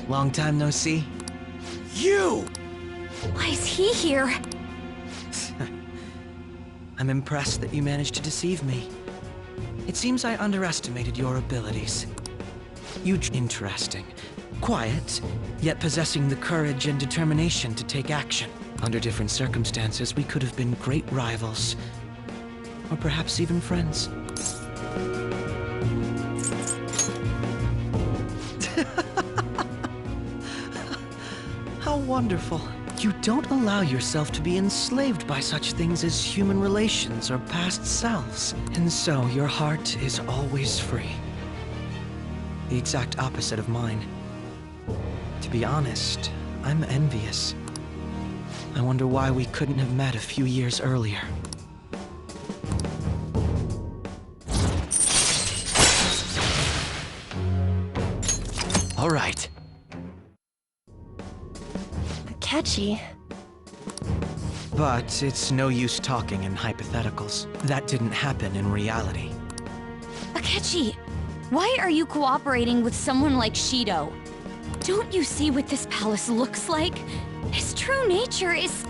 Long time no see? You! Why is he here? I'm impressed that you managed to deceive me. It seems I underestimated your abilities. Interesting. Quiet, yet possessing the courage and determination to take action. Under different circumstances, we could have been great rivals. Or perhaps even friends. How wonderful. You don't allow yourself to be enslaved by such things as human relations or past selves. And so your heart is always free. The exact opposite of mine. To be honest, I'm envious. I wonder why we couldn't have met a few years earlier. All right. Akechi. But it's no use talking in hypotheticals. That didn't happen in reality. Akechi, why are you cooperating with someone like Shido? Don't you see what this palace looks like? His true nature is...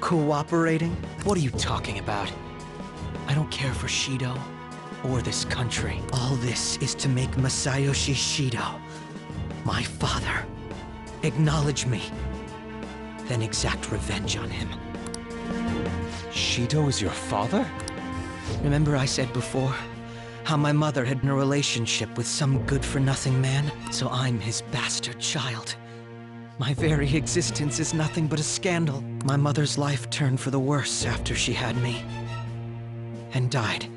Cooperating? What are you talking about? I don't care for Shido or this country. All this is to make Masayoshi Shido, my father, acknowledge me, then exact revenge on him. Shido is your father? Remember I said before, how my mother had been in a relationship with some good-for-nothing man, so I'm his bastard child. My very existence is nothing but a scandal. My mother's life turned for the worse after she had me. And died.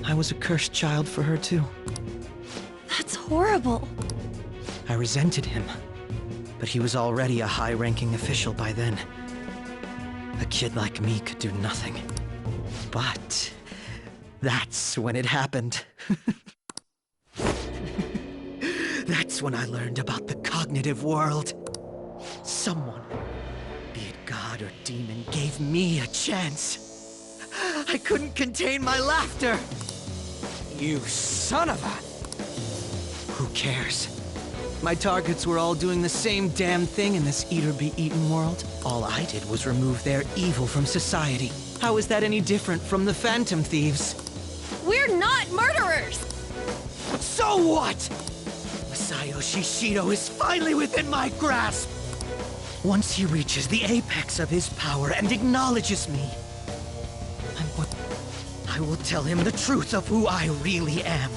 I was a cursed child for her too. That's horrible. I resented him, but he was already a high-ranking official by then. A kid like me could do nothing. But that's when it happened. That's when I learned about the cognitive world. Someone, be it God or demon, gave me a chance. I couldn't contain my laughter. You son of a... Who cares? My targets were all doing the same damn thing in this eat-or-be-eaten world. All I did was remove their evil from society. How is that any different from the Phantom Thieves? We're not murderers! So what? Masayoshi Shido is finally within my grasp! Once he reaches the apex of his power and acknowledges me, I will tell him the truth of who I really am.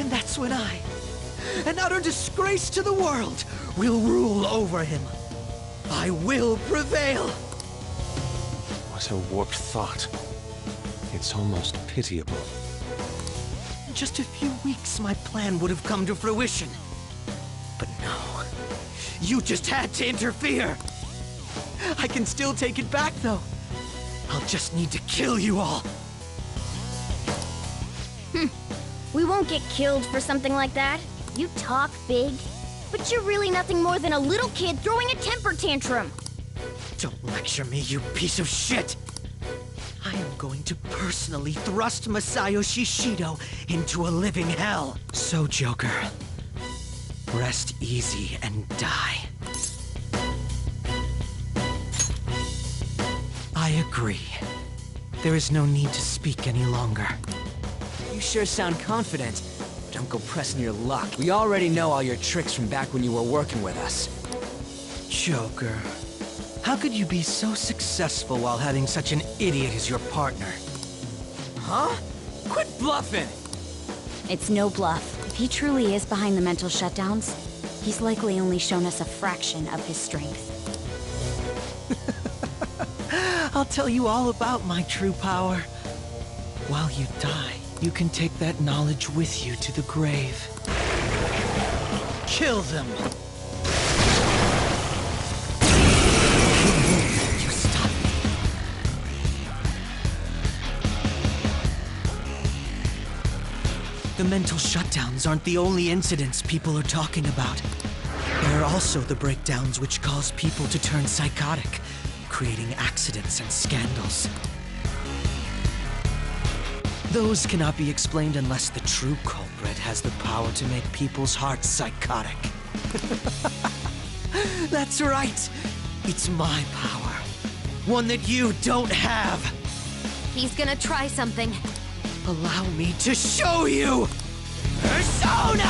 And that's when I, an utter disgrace to the world, will rule over him. I will prevail! What a warped thought. It's almost pitiable. In just a few weeks, my plan would have come to fruition. But no. You just had to interfere! I can still take it back, though. I'll just need to kill you all. We won't get killed for something like that. You talk big, but you're really nothing more than a little kid throwing a temper tantrum. Don't lecture me, you piece of shit! I am going to personally thrust Masayoshi Shido into a living hell. So, Joker, rest easy and die. I agree. There is no need to speak any longer. You sure sound confident. Don't go pressing your luck. We already know all your tricks from back when you were working with us. Joker, how could you be so successful while having such an idiot as your partner? Huh? Quit bluffing! It's no bluff. If he truly is behind the mental shutdowns, he's likely only shown us a fraction of his strength. I'll tell you all about my true power. While you die, you can take that knowledge with you to the grave. Kill them! You stop me. The mental shutdowns aren't the only incidents people are talking about. There are also the breakdowns which cause people to turn psychotic, creating accidents and scandals. Those cannot be explained unless the true culprit has the power to make people's hearts psychotic. That's right. It's my power. One that you don't have. He's gonna try something. Allow me to show you! Persona!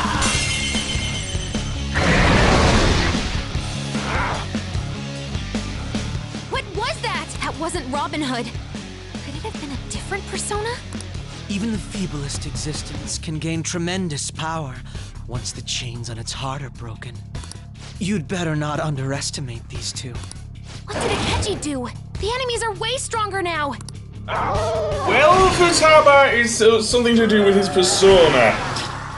What was that? That wasn't Robin Hood. Could it have been a different persona? Even the feeblest existence can gain tremendous power once the chains on its heart are broken. You'd better not underestimate these two. What did Akechi do? The enemies are way stronger now. Well, Futaba is something to do with his persona.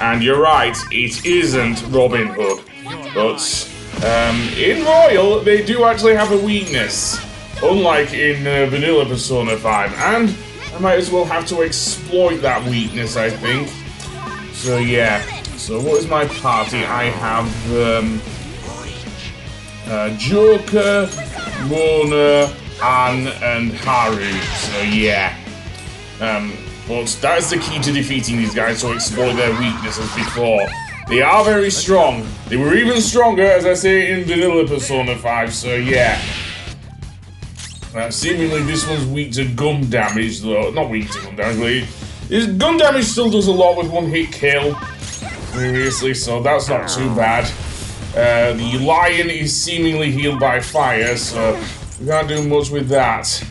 And you're right, it isn't Robin Hood. But in Royal, they do actually have a weakness. Unlike in Vanilla Persona 5. And I might as well have to exploit that weakness, I think. So yeah. So what is my party? I have Joker, Mona, Anne, and Haru. So yeah. But that is the key to defeating these guys, to exploit their weaknesses before. They are very strong. They were even stronger, as I say, in Vanilla Persona 5, so yeah. Seemingly this one's weak to gun damage, though. Not weak to gun damage, but gun damage still does a lot with one hit kill. Seriously, so that's not too bad. The lion is seemingly healed by fire, so we can't do much with that.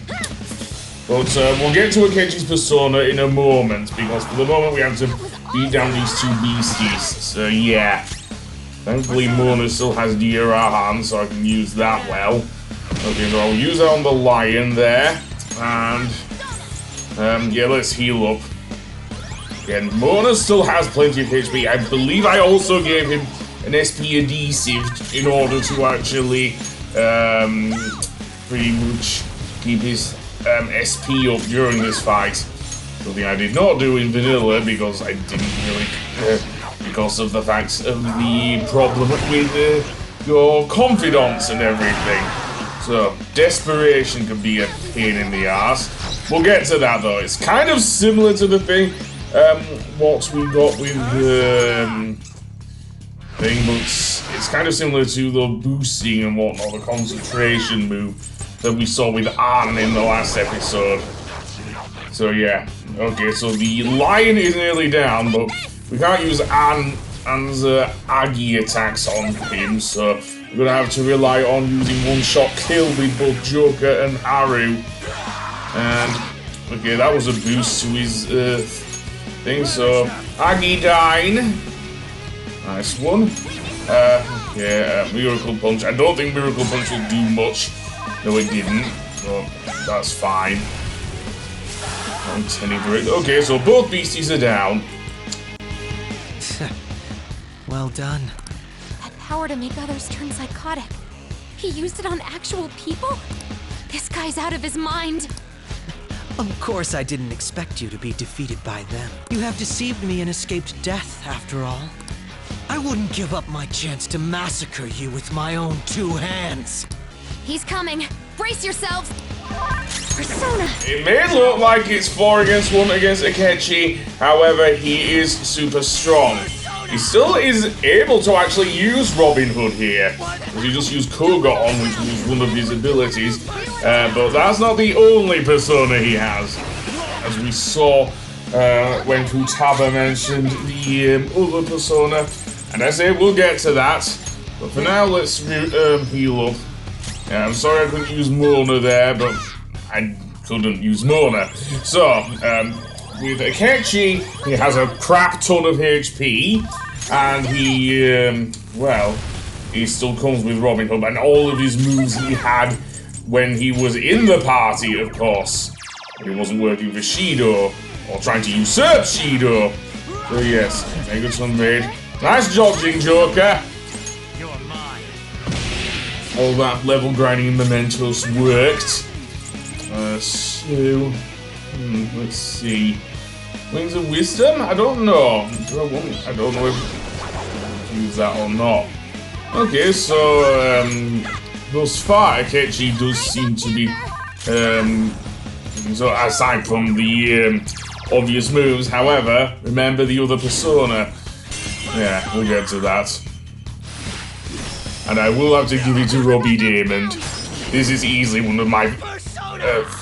But we'll get to Akechi's persona in a moment, because for the moment we have to beat down these two beasties. So yeah. Thankfully Mona still has Dirahan, so I can use that well. Okay, so I'll use that on the lion there. And yeah, let's heal up. Again, Mona still has plenty of HP. I believe I also gave him an SP adhesive in order to actually pretty much keep his SP up during this fight. Something I did not do in Vanilla because I didn't really, because of the fact of the problem with your confidence and everything. So, desperation can be a pain in the ass. We'll get to that though. It's kind of similar to the thing, what we got with thing, but it's kind of similar to the boosting and whatnot, the concentration move that we saw with Anne in the last episode. So yeah, okay, so the lion is nearly down, but we can't use Anne's Aggie attacks on him, so we're gonna have to rely on using one-shot kill with both Joker and Haru. And okay, that was a boost to his thing, so Aggie Dine. Nice one. Okay, Miracle Punch. I don't think Miracle Punch will do much. No, it didn't, but that's fine. Okay, so both beasties are down. Well done. That power to make others turn psychotic. He used it on actual people? This guy's out of his mind. Of course I didn't expect you to be defeated by them. You have deceived me and escaped death, after all. I wouldn't give up my chance to massacre you with my own two hands. He's coming. Brace yourselves. Persona. It may look like it's 4 against 1 against Akechi, however, he is super strong. He still is able to actually use Robin Hood here. He just used Koga on, which was one of his abilities. But that's not the only persona he has. As we saw when Futaba mentioned the other persona. And I say we'll get to that. But for now, let's heal up. Yeah, I'm sorry I couldn't use Mona there, but I couldn't use Mona. So, with Akechi, he has a crap ton of HP, and he, well, he still comes with Robin Hood, and all of his moves he had when he was in the party, of course. He wasn't working for Shido, or trying to usurp Shido. So yes, very good son made. Nice dodging, Joker. All that level grinding mementos worked. So, let's see. Wings of Wisdom? I don't know. I don't know if I use that or not. Okay, so thus far Akechi does seem to be so aside from the obvious moves. However, remember the other persona. Yeah, we'll get to that. And I will have to give it to Robbie Diamond. This is easily one of my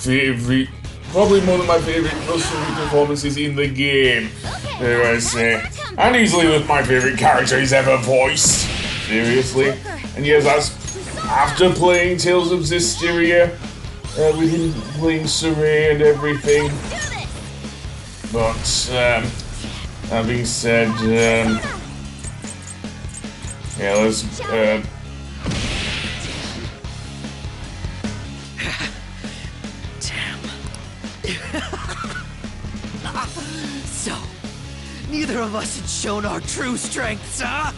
favorite, probably one of my favorite performances in the game. Dare I say. And easily my favorite character he's ever voiced. Seriously. And yes, that's after playing Tales of Zestiria, with him playing Saray and everything. But, having said, yeah, let's, So, neither of us had shown our true strengths, huh?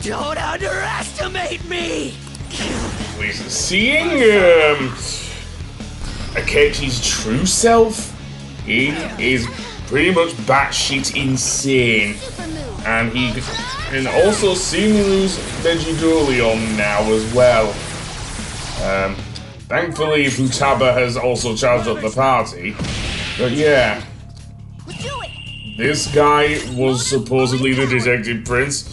Don't underestimate me! Seeing, Akechi's true self, he is pretty much batshit insane. And he can also seemingly lose Vegidolion now as well. Thankfully, Futaba has also charged up the party. But yeah, this guy was supposedly the Detective Prince.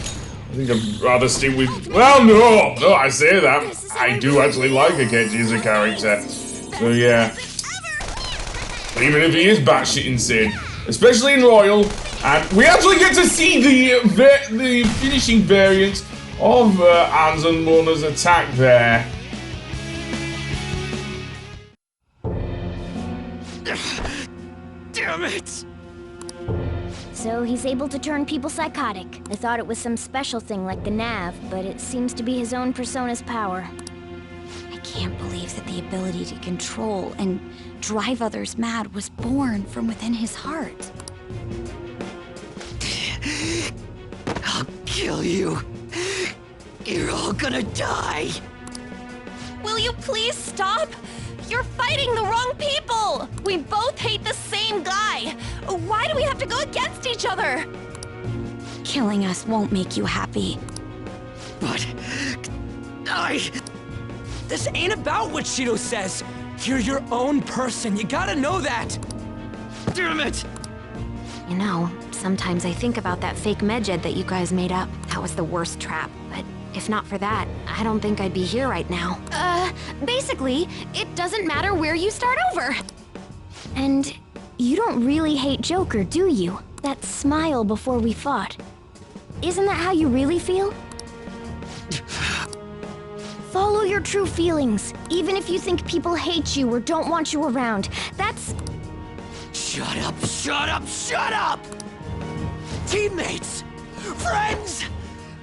I think I'd rather stick with... Well, no, I say that. I do actually like Akechi as a character. So yeah. Even if he is batshit insane. Especially in Royal. And we actually get to see the finishing variant of Anzen Mona's attack there. Damn it! So he's able to turn people psychotic. I thought it was some special thing like the Nav, but it seems to be his own persona's power. I can't believe that the ability to control and drive others mad was born from within his heart. I'll kill you. You're all gonna die. Will you please stop? You're fighting the wrong people! We both hate the same guy! Why do we have to go against each other? Killing us won't make you happy. But... This ain't about what Shido says. You're your own person. You gotta know that. Damn it! You know, sometimes I think about that fake medjed that you guys made up. That was the worst trap, but if not for that, I don't think I'd be here right now. Basically, it doesn't matter where you start over. And you don't really hate Joker, do you? That smile before we fought. Isn't that how you really feel? Follow your true feelings, even if you think people hate you or don't want you around. That's... Shut up, shut up, shut up! Teammates! Friends!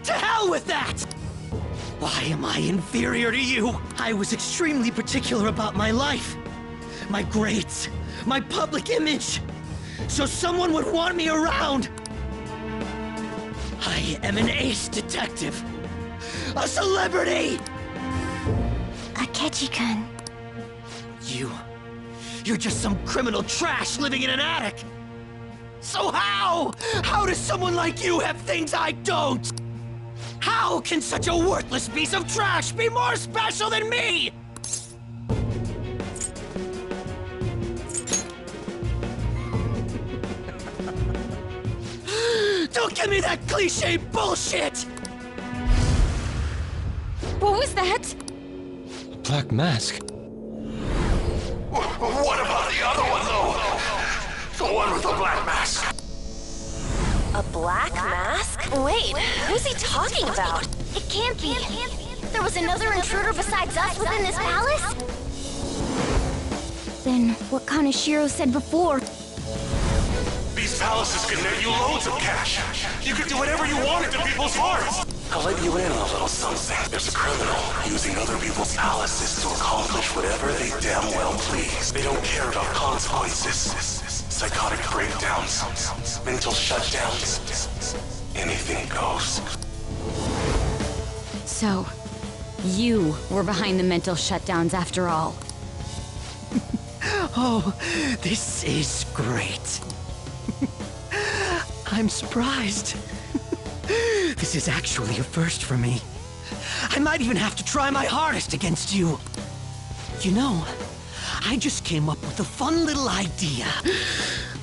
To hell with that! Why am I inferior to you? I was extremely particular about my life, my grades, my public image, so someone would want me around. I am an ace detective, a celebrity! Akechi-kun. You're just some criminal trash living in an attic! So how? How does someone like you have things I don't? How can such a worthless piece of trash be more special than me? Don't give me that cliche bullshit! What was that? Black mask. What about the other one, though? The one with the black mask. A black mask? Wait, who's he talking about? It can't be. There was another intruder besides us within this palace? Then what Kaneshiro said before? These palaces can net you loads of cash. You could do whatever you wanted to people's hearts. I'll let you in on a little something. There's a criminal using other people's palaces to accomplish whatever they damn well please. They don't care about consequences. Psychotic breakdowns, mental shutdowns, anything goes. So, you were behind the mental shutdowns after all. Oh, this is great. I'm surprised. This is actually a first for me. I might even have to try my hardest against you. You know, I just came up with a fun little idea.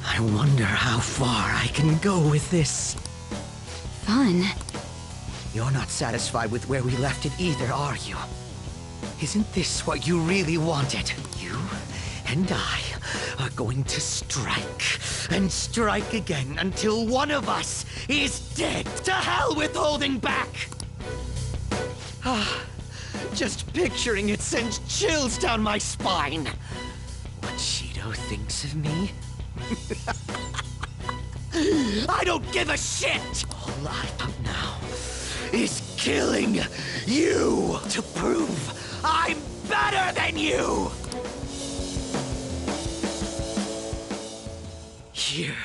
I wonder how far I can go with this. Fun. You're not satisfied with where we left it either, are you? Isn't this what you really wanted? You and I are going to strike and strike again until one of us is dead. To hell with holding back! Ah, just picturing it sends chills down my spine. What Shido thinks of me? I don't give a shit! All I want now is killing you to prove I'm better than you! Here,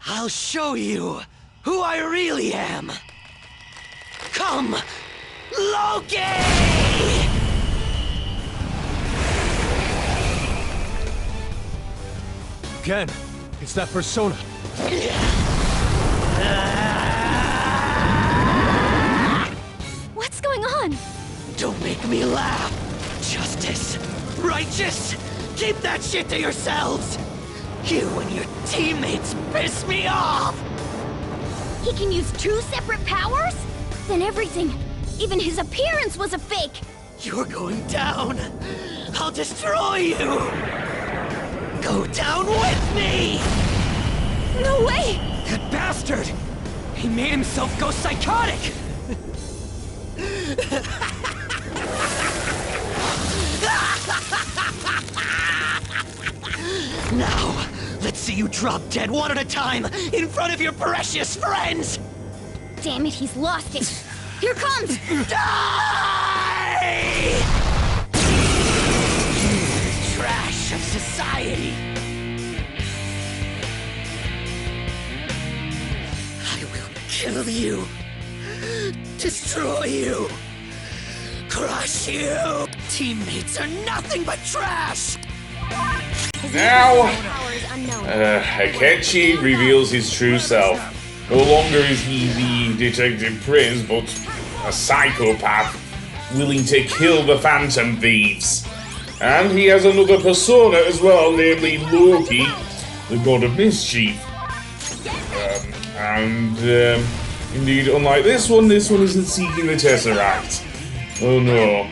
I'll show you who I really am. Come, Loki! Again, it's that persona. What's going on? Don't make me laugh. Justice, righteous, keep that shit to yourselves. You and your teammates piss me off. He can use 2 separate powers? Then everything, even his appearance was a fake. You're going down. I'll destroy you. Go down with me. No way! That bastard! He made himself go psychotic! Now, let's see you drop dead one at a time in front of your precious friends. Damn it, he's lost it. Here comes! Die! Trash of society. I will kill you. Destroy you. Crush you. Teammates are nothing but trash. Now, Power is unknown. Akechi reveals his true self. No longer is he the detective prince, but a psychopath willing to kill the Phantom Thieves. And he has another persona as well, namely Loki, the god of mischief. Indeed, unlike this one isn't seeking the Tesseract. Oh no.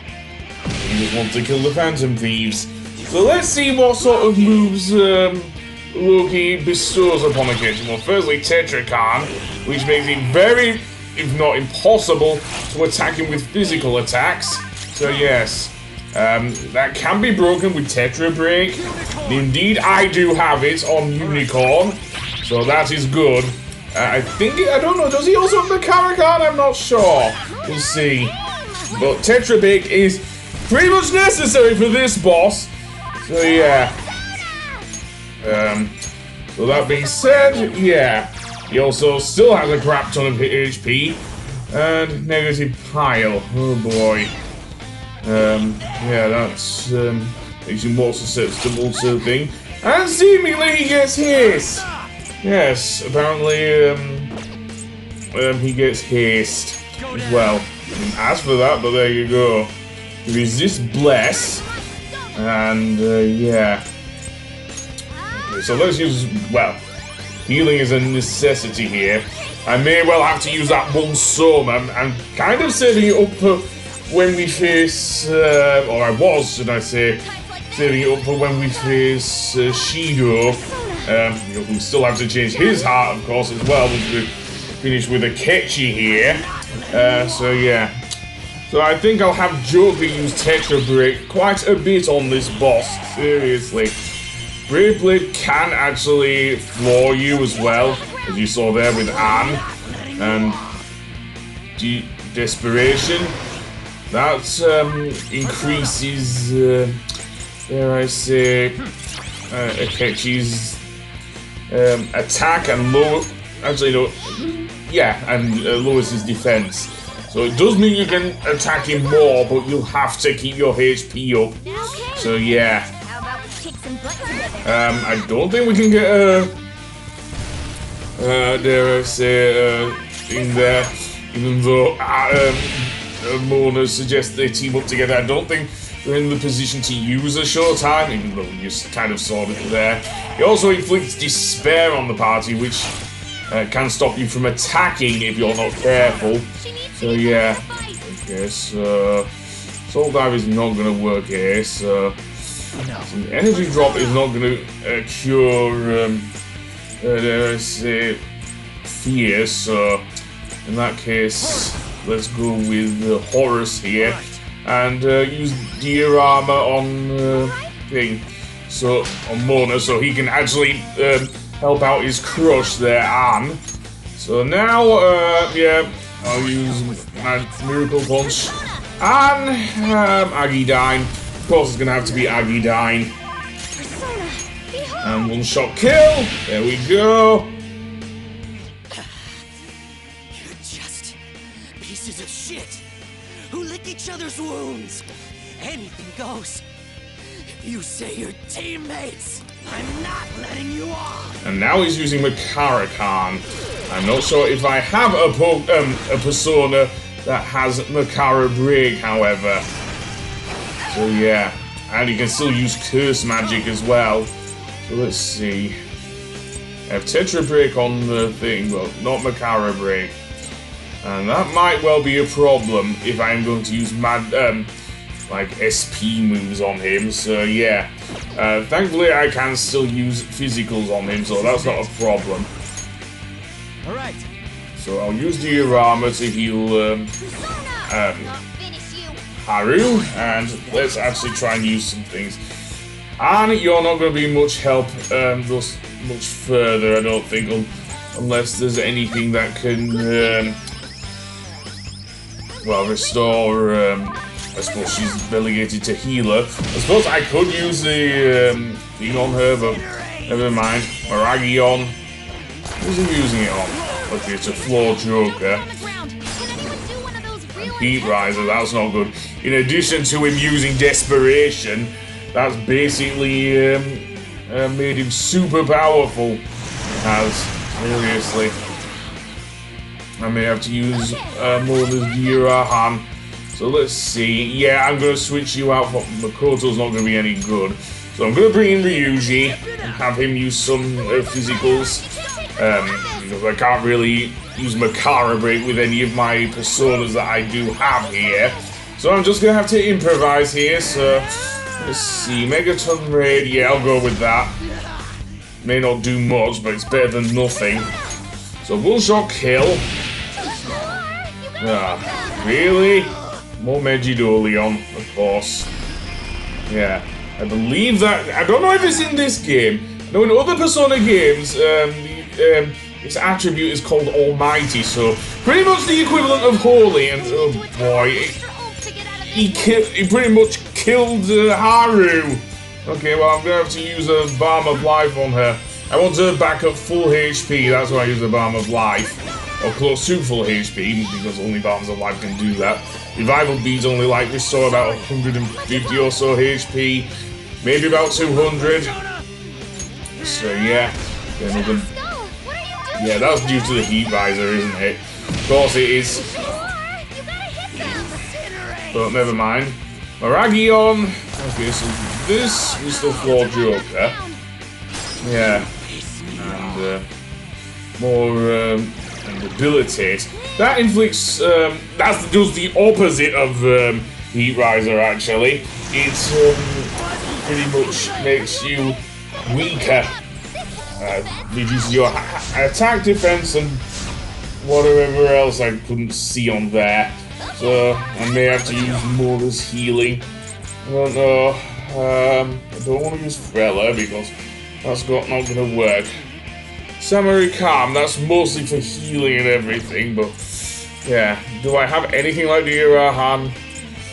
He just wants to kill the Phantom Thieves. So let's see what sort of moves Loki bestows upon Akechi. Well, firstly, Tetrakan, which makes it very, if not impossible, to attack him with physical attacks. So yes, that can be broken with Tetra Break. Indeed, I do have it on Unicorn, so that is good. I don't know, does he also have the Karakan? I'm not sure. We'll see. But Tetra Break is pretty much necessary for this boss. So yeah. So that being said, yeah. He also still has a crap ton of HP. And negative pile. Oh boy. Yeah, that's makes him more susceptible to the thing. And seemingly he gets haste. Yes, apparently he gets haste as well. Didn't ask for that, but there you go. Resist bless. And yeah. Okay, so let's use, well, healing is a necessity here. I may well have to use that one soma. I'm kind of saving it up for when we face, or I was, should I say, saving it up for when we face Shido. We still have to change his heart, of course, as well, once we finish with Akechi here. So yeah. So I think I'll have Joker use Tetra Break quite a bit on this boss, seriously. Brave Blade can actually floor you as well, as you saw there with Anne. And Desperation. That increases, dare I say, Akechi's attack and lowers his defense. So it does mean you can attack him more, but you'll have to keep your HP up. So yeah. How about we kick some butt together? I don't think we can get dare I say, in there, even though Mona suggests they team up together. I don't think you're in the position to use a Showtime, even though you kind of saw it there. He also inflicts despair on the party, which can stop you from attacking if you're not careful. So yeah, okay, so Soul Dive is not going to work here, so the Energy Drop is not going to cure, say, fear, so in that case, let's go with Horus here, and use Diorama on thing, so on Mona, so he can actually help out his crush there, Anne. So now, yeah, I'll use my Miracle Punch, and Agidine. Of course, it's gonna have to be Agidine. And one shot kill. There we go. You're just pieces of shit who lick each other's wounds. Anything goes. You say you're teammates. I'm not letting you off. And now he's using Makara-Khan. I'm not sure if I have a persona that has Makara Break, however. So yeah, and you can still use Curse Magic as well. So let's see. I have Tetra Break on the thing, but not Makara Break. And that might well be a problem if I'm going to use like SP moves on him. So yeah, thankfully I can still use physicals on him, so that's not a problem. All right. So I'll use Diorama to heal Haru, and let's actually try and use some things. And you're not going to be much help thus much further, I don't think, unless there's anything that can, well, restore, I suppose she's relegated to healer. I suppose I could use the thing on her, but never mind. Maragion. Who's he using it on? Okay, it's a Floor Joker. Heat Riser, that's not good. In addition to him using Desperation, that's basically made him super powerful. Seriously. I may have to use more of this Dirahan. So let's see. Yeah, I'm going to switch you out, but Makoto's not going to be any good. So I'm going to bring in Ryuji and have him use some physicals. Because I can't really use Makara Break with any of my personas that I do have here. So I'm just going to have to improvise here. So let's see. Megaton Raid. Yeah, I'll go with that. May not do much, but it's better than nothing. So one shot kill. Really? More Megidolion, of course. Yeah. I believe that... I don't know if it's in this game. I know in other Persona games, its attribute is called Almighty, so pretty much the equivalent of Holy, and oh boy, he pretty much killed Haru. Okay, well, I'm gonna have to use a Balm of Life on her. I want her back at full HP, that's why I use the Balm of Life. Or close to full HP, because only Balms of Life can do that. Revival beads only like restore about 150 or so HP, maybe about 200. So yeah, yeah, that's due to the Heat Riser, isn't it? Of course it is. But never mind. Maragion. Okay, so this is the Floor Joker. Yeah, and more debilitate. That inflicts. That does the opposite of Heat Riser. Actually, it pretty much makes you weaker. Reduces your attack, defense, and whatever else I couldn't see on there. So I may have to use more as healing. I don't know. I don't want to use Frella because that's not going to work. Samurai Calm, that's mostly for healing and everything, but yeah. Do I have anything like Dirahan?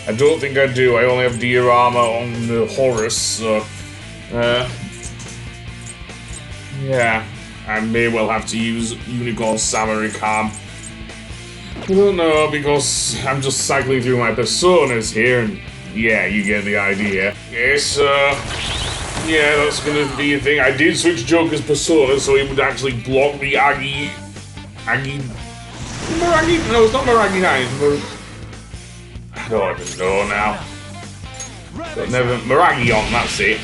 I don't think I do. I only have Diorama on the Horus, so yeah. I may well have to use Unicorn Samurai Calm. I don't know, because I'm just cycling through my personas here, and yeah, you get the idea. Yes, yeah, that's gonna be a thing. I did switch Joker's persona, so he would actually block the Aggie... No, it's not Maragi 9, it's I don't even know now. But never Miragion, that's it.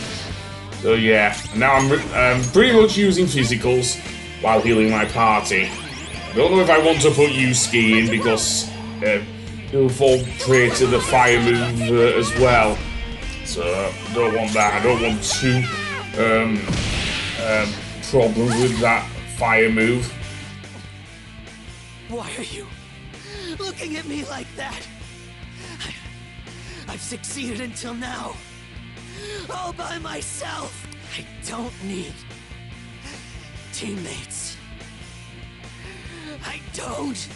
So yeah, now I'm pretty much using physicals while healing my party. I don't know if I want to put Yusuke in because he'll fall prey to the fire move as well. So don't want that. I don't want two problems with that fire move. Why are you looking at me like that? I've succeeded until now. All by myself. I don't need teammates. I don't.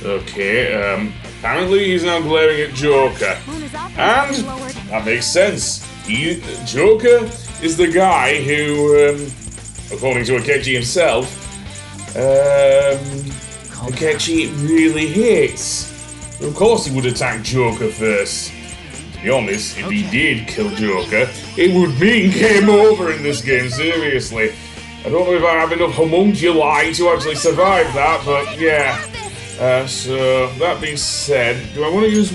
Okay, apparently he's now glaring at Joker. And that makes sense. Joker is the guy who, according to Akechi himself, Akechi really hates. Of course he would attack Joker first. To be honest, if he did kill Joker, it would mean game over in this game, seriously. I don't know if I have enough homunculi to actually survive that, but yeah. So, that being said, do I want to use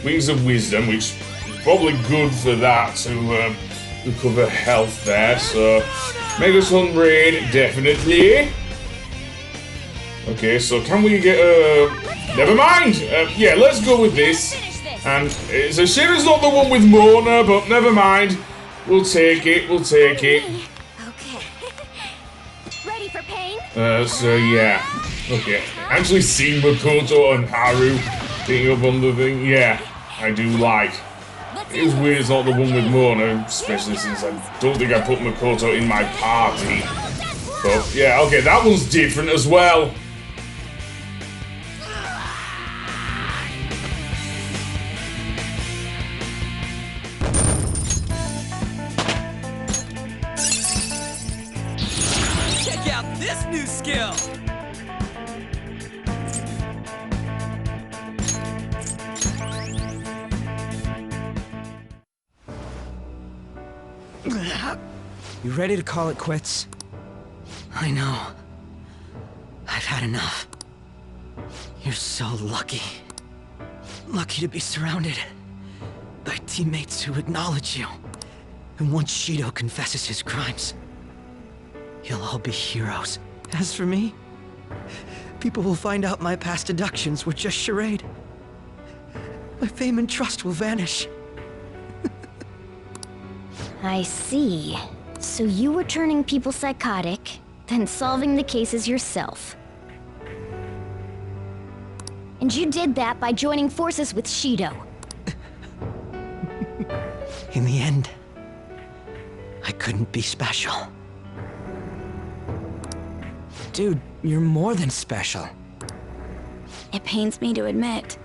Wings of Wisdom, which is probably good for that to recover health there, so Mega Sun Raid, definitely. Okay, so can we get never mind! Yeah, let's go with this. And it's a shame it's not the one with Mona, but never mind. We'll take it, we'll take it. Okay. Ready for pain? So yeah. Okay. Actually seeing Makoto and Haru being up on the thing, yeah, I do like. It's weird it's not the one with Mona, especially since I don't think I put Makoto in my party. But yeah, okay, that one's different as well. Check out this new skill. You ready to call it quits? I know. I've had enough. You're so lucky. Lucky to be surrounded by teammates who acknowledge you. And once Shido confesses his crimes, you'll all be heroes. As for me, people will find out my past deductions were just charade. My fame and trust will vanish. I see. So you were turning people psychotic, then solving the cases yourself. And you did that by joining forces with Shido. In the end, I couldn't be special. Dude, you're more than special. It pains me to admit,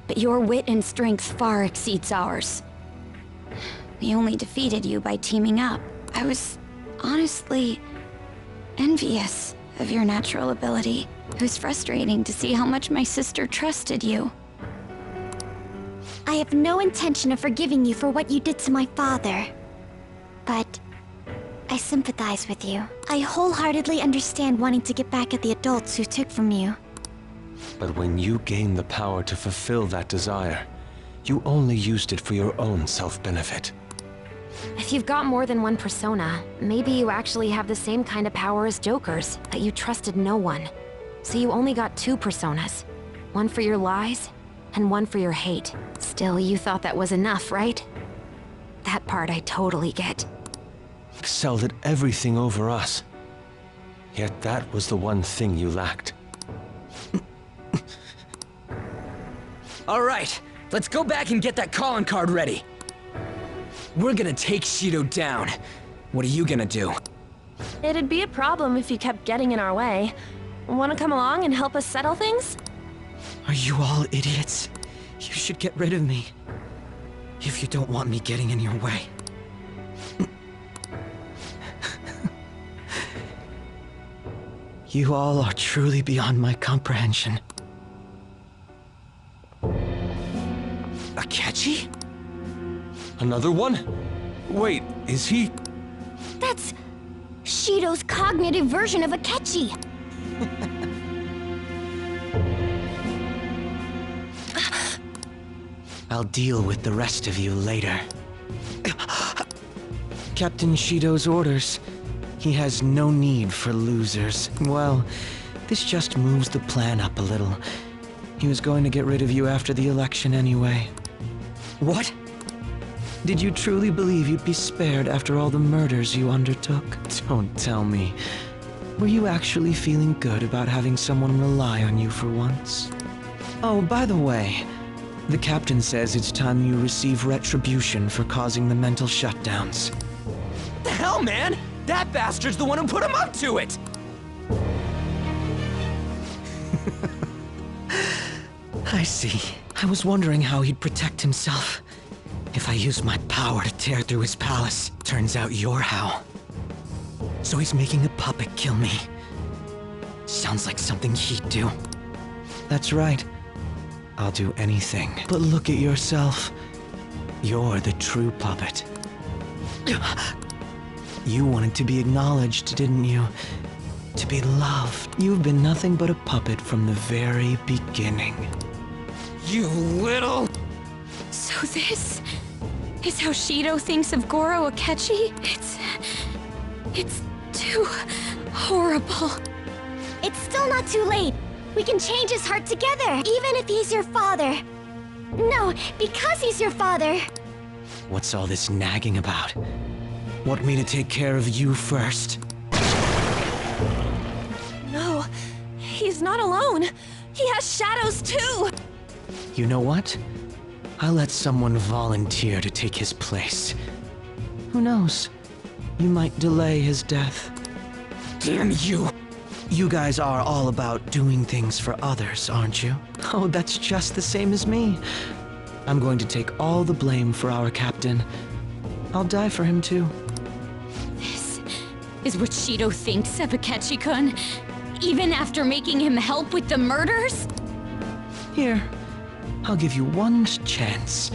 but your wit and strength far exceeds ours. We only defeated you by teaming up. I was honestly envious of your natural ability. It was frustrating to see how much my sister trusted you. I have no intention of forgiving you for what you did to my father. But I sympathize with you. I wholeheartedly understand wanting to get back at the adults who took from you. But when you gained the power to fulfill that desire, you only used it for your own self-benefit. If you've got more than one persona, maybe you actually have the same kind of power as Joker's, that you trusted no one. So you only got two personas. One for your lies, and one for your hate. Still, you thought that was enough, right? That part I totally get. Excelled at everything over us. Yet that was the one thing you lacked. All right, let's go back and get that calling card ready. We're gonna take Shido down. What are you gonna do? It'd be a problem if you kept getting in our way. Want to come along and help us settle things? Are you all idiots? You should get rid of me. If you don't want me getting in your way. You all are truly beyond my comprehension. Akechi? Another one? Wait, is he... That's Shido's cognitive version of Akechi. I'll deal with the rest of you later. Captain Shido's orders. He has no need for losers. Well, this just moves the plan up a little. He was going to get rid of you after the election anyway. What? Did you truly believe you'd be spared after all the murders you undertook? Don't tell me. Were you actually feeling good about having someone rely on you for once? Oh, by the way, the captain says it's time you receive retribution for causing the mental shutdowns. The hell, man? That bastard's the one who put him up to it! I see. I was wondering how he'd protect himself. If I used my power to tear through his palace, turns out you're how. So he's making a puppet kill me. Sounds like something he'd do. That's right. I'll do anything. But look at yourself. You're the true puppet. You wanted to be acknowledged, didn't you? To be loved. You've been nothing but a puppet from the very beginning. You little... So this is how Shido thinks of Goro Akechi? It's too horrible. It's still not too late. We can change his heart together, even if he's your father. No, because he's your father. What's all this nagging about? Want me to take care of you first? No, he's not alone. He has shadows too. You know what? I'll let someone volunteer to take his place. Who knows? You might delay his death. Damn you! You guys are all about doing things for others, aren't you? Oh, that's just the same as me. I'm going to take all the blame for our captain. I'll die for him too. This is what Shido thinks of Akechi-kun, even after making him help with the murders? Here, I'll give you one chance.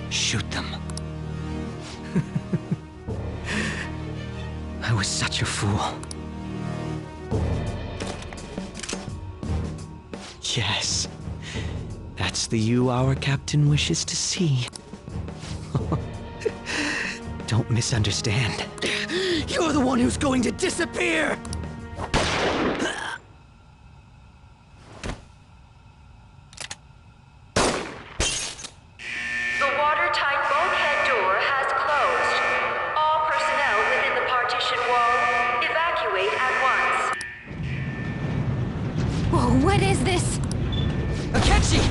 Shoot them. I was such a fool. Yes, that's the you our captain wishes to see. Don't misunderstand. You're the one who's going to disappear! The watertight bulkhead door has closed. All personnel within the partition wall, evacuate at once. Whoa, what is this? Akechi!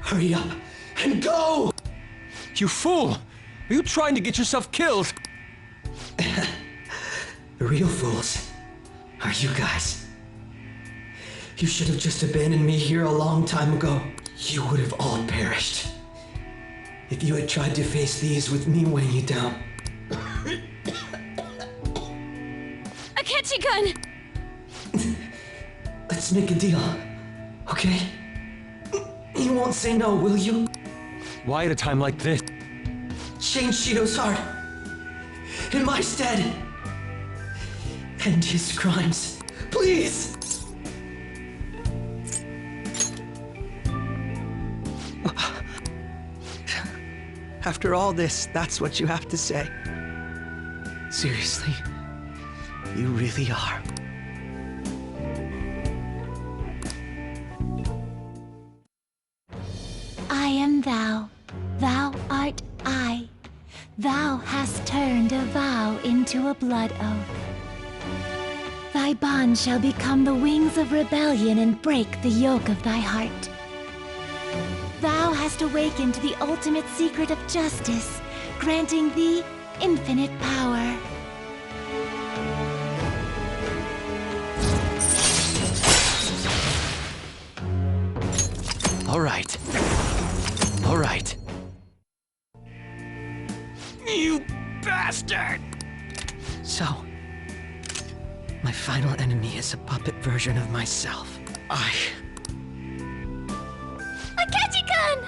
Hurry up and go! You fool! Are you trying to get yourself killed? The real fools are you guys. You should have just abandoned me here a long time ago. You would have all perished. If you had tried to face these with me weighing you down. Akechi-kun! Let's make a deal, okay? You won't say no, will you? Why at a time like this? Change Shido's heart. In my stead. End his crimes. Please! After all this, that's what you have to say. Seriously, you really are. I am thou, thou art I. Thou hast turned a vow into a blood oath. Thy bond shall become the wings of rebellion and break the yoke of thy heart. Thou hast awakened the ultimate secret of justice, granting thee infinite power. All right. All right. You bastard! So, my final enemy is a puppet version of myself. Akechi-kun!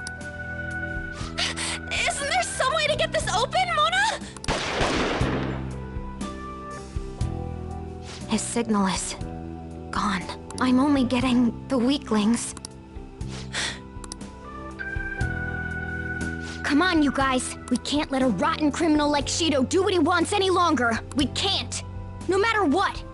Isn't there some way to get this open, Mona? His signal is gone. I'm only getting the weaklings. Come on, you guys. We can't let a rotten criminal like Shido do what he wants any longer. We can't. No matter what.